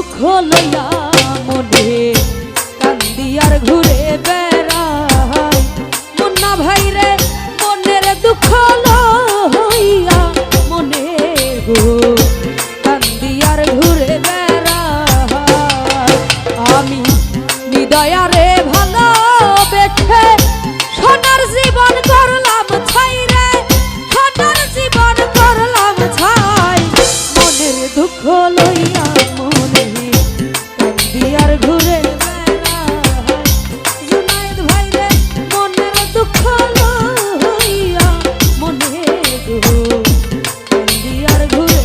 দুঃখ লইয়া মনে কান্দি আর ঘুরে বেড়াই মুন্না ভাই রে মনের দুঃখ লইয়া মনে গো কান্দি আর ঘুরে বেড়াই আমি নিদয়ারে ভালোবেসে সোনার জীবন করলাম ছাই রে সোনার জীবন করলাম ছাই মনের দুঃখ লইয়া মনে কান্দি আর ঘুরে বেড়াই জুনায়েদ ভাই রে মনের দুঃখ লইয়া মনে গো কান্দি আর ঘুরে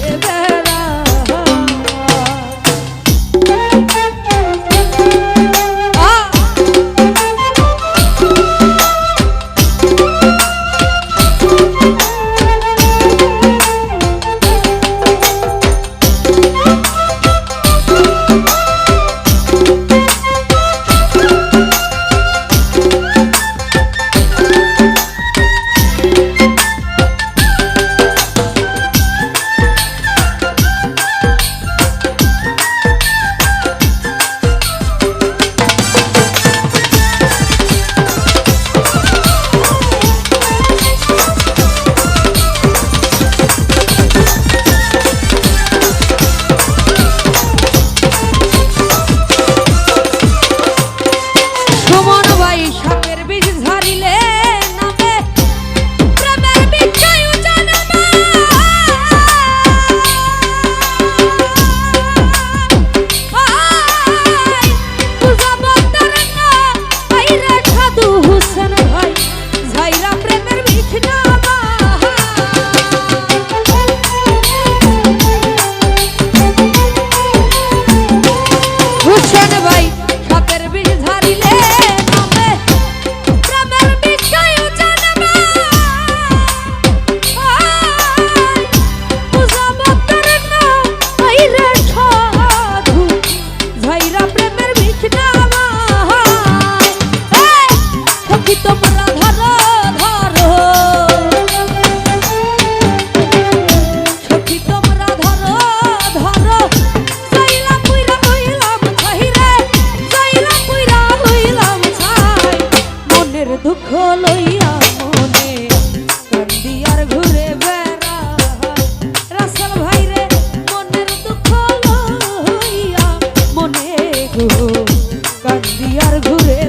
দুঃখ লইয়া মনে কান্দি আর ঘুরে বেড়াই রাসেল ভাই রে মনের দুঃখ লইয়া মনে গো কান্দি আর ঘুরে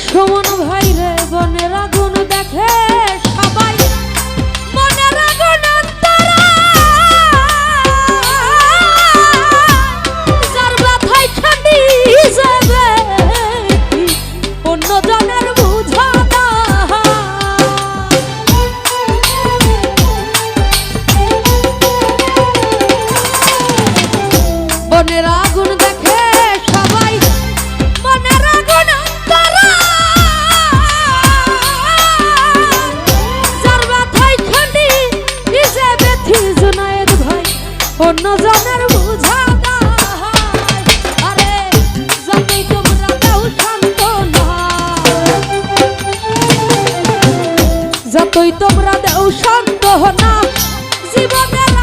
সুমন ভাই রে বনের আগুন দেখে সবাই মনের আগুন অন্তরা যার ব্যথায় ঠান্ডি যাবে অন্য জনের বুঝা না বনের আগুন দেখে সবাই মনের আগুন অন্তরা অন্য জনের বুঝা আরে যতই তোমরা দাও সান্ত্বনা যতই তোমরা দাও সান্ত্বনা জীবনের